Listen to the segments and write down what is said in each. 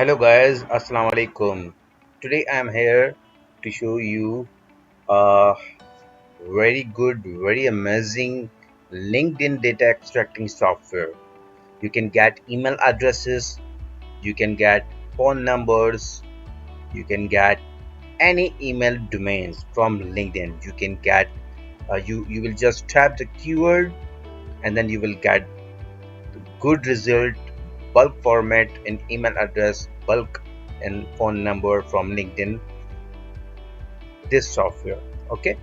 Hello guys, Assalamu alaikum. Today I am here to show you a very good, very amazing LinkedIn data extracting software. You can get email addresses, you can get phone numbers, you can get any email domains from LinkedIn. You can get you will just type the keyword and then you will get good result, bulk format in email address, bulk and phone number from LinkedIn, this software. Okay,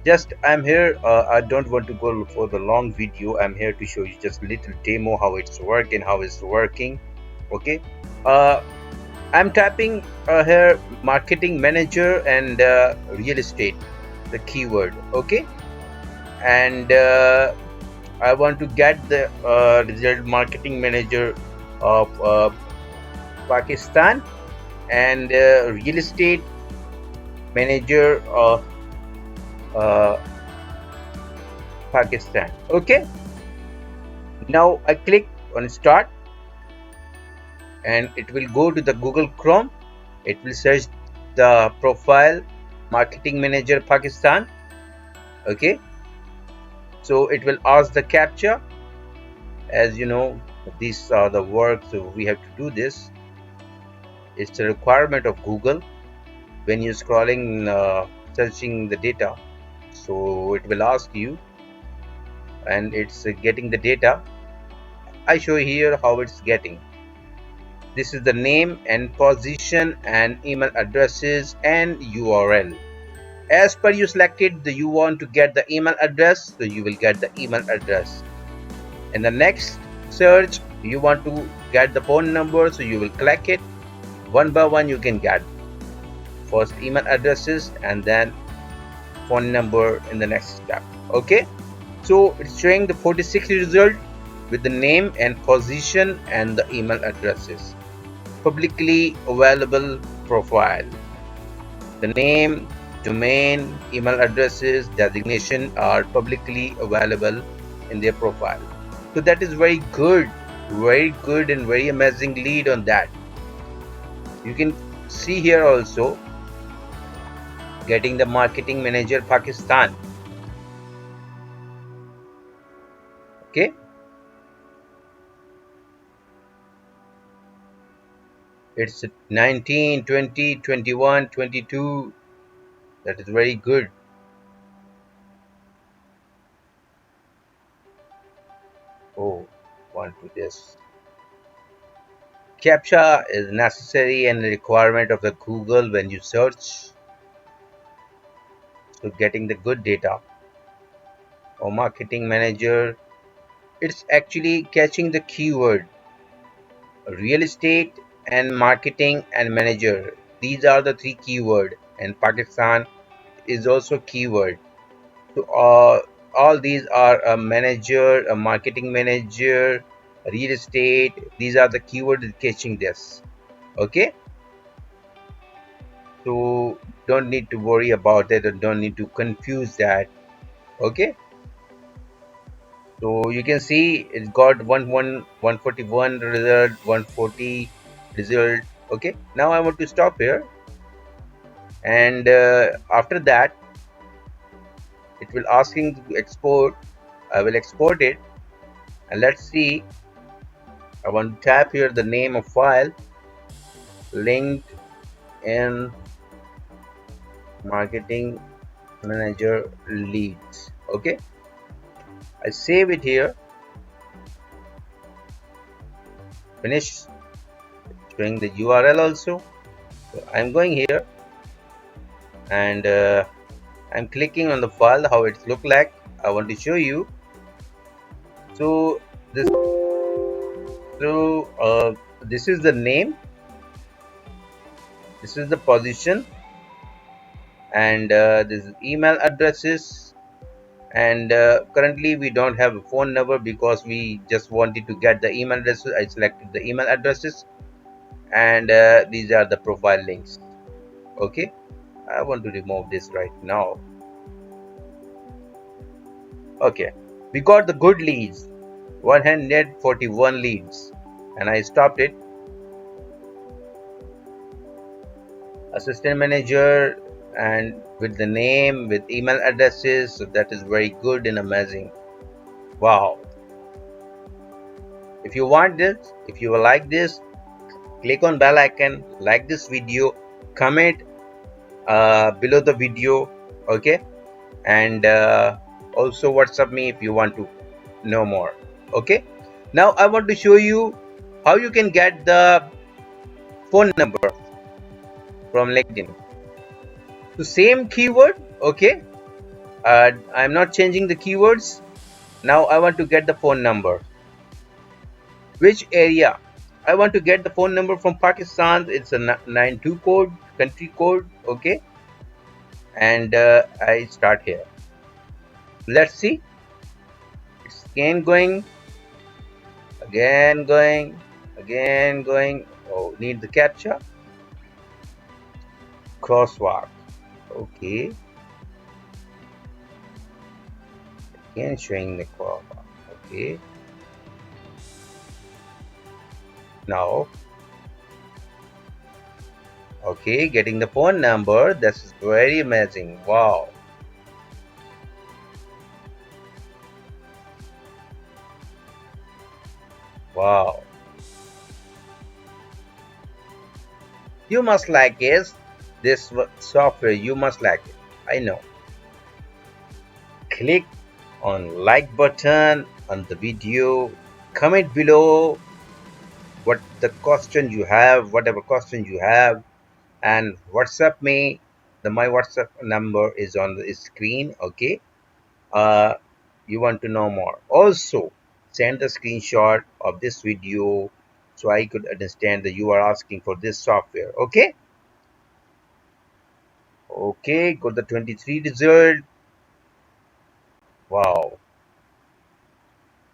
just I'm here, I don't want to go for the long video. I'm here to show you just a little demo how it's working, how it's working. Okay, uh, I'm typing here marketing manager and real estate, the keyword. Okay, and I want to get the result marketing manager of Pakistan and real estate manager of uh, Pakistan. Okay, now I click on start and it will go to the Google Chrome. It will search the profile marketing manager Pakistan. Okay, so it will ask the captcha. As you know, these are the work, so we have to do this. It's a requirement of Google when you're scrolling, searching the data. So it will ask you, and it's getting the data. I show here how it's getting. This is the name and position and email addresses and URL. As per you selected you want to get the email address, so you will get the email address. In the next search you want to get the phone number, so you will click it. One by one you can get first email addresses and then phone number in the next step. Okay, so it's showing the 46 result with the name and position and the email addresses. Publicly available profile. The name, domain, email addresses, designation are publicly available in their profile. So that is very good and very amazing lead on that. You can see here also getting the marketing manager Pakistan. Okay, it's 19, 20, 21, 22. That is very good. Oh, want to this. CAPTCHA is necessary and a requirement of the Google when you search. So getting the good data. Or marketing manager, it's actually catching the keyword real estate and marketing and manager. These are the three keyword, and Pakistan is also keyword. So all these are a manager, a marketing manager, real estate. These are the keywords catching this. Okay, so don't need to worry about it, or don't need to confuse that. Okay, so you can see it's got 141 result, 140 result. Okay, now I want to stop here, and after that it will asking to export. I will export it, and let's see. I want to tap here the name of file, linked in marketing manager leads. Okay, I save it here, finish, showing the URL also. So I'm going here and I'm clicking on the file how it look like. I want to show you. So this this is the name, this is the position, and this is email addresses. And currently we don't have a phone number because we just wanted to get the email addresses. I selected the email addresses, and these are the profile links. Okay, I want to remove this right now. Okay, we got the good leads, 141 leads, and I stopped it. assistant manager, and with the name, with email addresses. So that is very good and amazing. Wow. If you want this, if you like this, click on bell icon, like this video, comment below the video, okay, and also WhatsApp me if you want to know more. Okay, now I want to show you how you can get the phone number from LinkedIn. So same keyword, okay. I'm not changing the keywords. Now I want to get the phone number. Which area? I want to get the phone number from Pakistan. It's a 92 code, country code, okay. And I start here. Let's see. It's again going, again going. Oh, need the captcha. Crosswalk. Okay. Again showing the crosswalk. Okay. Now, okay, getting the phone number. This is very amazing. Wow. Wow. You must like this software. You must like it. I know. Click on like button on the video. Comment below what the question you have, whatever question you have, and WhatsApp me. My WhatsApp number is on the screen. Okay. Uh, you want to know more? Also, send a screenshot of this video so I could understand that you are asking for this software. Okay. Okay. Got the 23 result. Wow.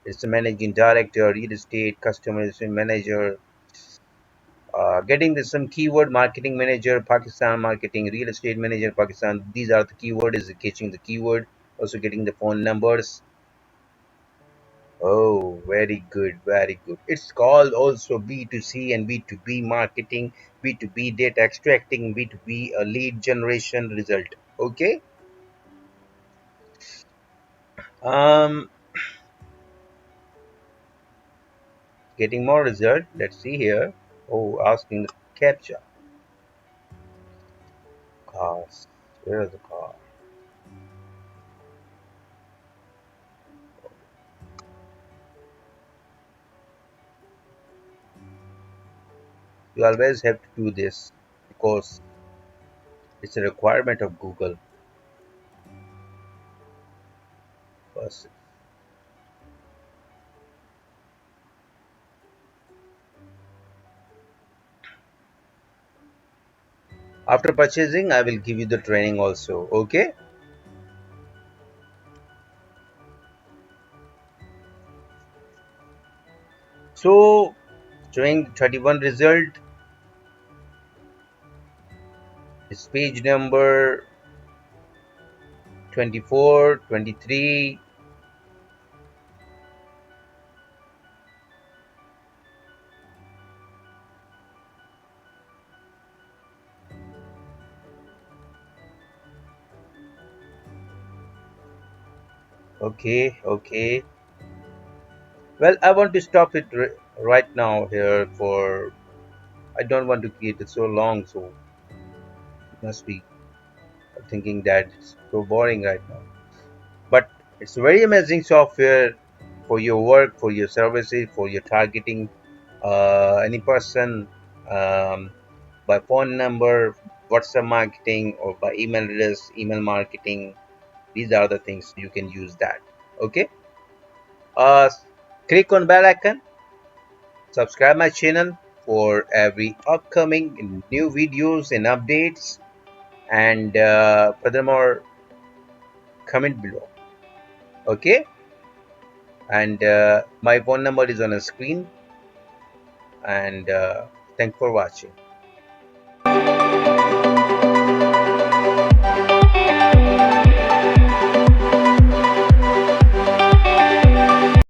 It's the managing director, real estate, customer manager, getting this some keyword marketing manager, Pakistan marketing, real estate manager, Pakistan. These are the keyword is catching the keyword. Also getting the phone numbers. Oh, very good, very good. It's called also B2C and B2B marketing, B2B data extracting, B2B lead generation result. Okay. Um, Getting more result. Let's see here. Oh, asking the captcha. Cars. Where is the car? You always have to do this because it's a requirement of Google. First, after purchasing, I will give you the training also. Okay. So showing 31 result is page number 24, 23. Okay, okay. Well, I want to stop it right now here for I don't want to keep it so long, so it must be thinking that it's so boring right now. But it's a very amazing software for your work, for your services, for your targeting any person by phone number, WhatsApp marketing, or by email address, email marketing. These are the things you can use that. Okay. Uh, Click on bell icon, subscribe my channel for every upcoming new videos and updates, and furthermore, comment below. Okay. And my phone number is on the screen, and thanks for watching.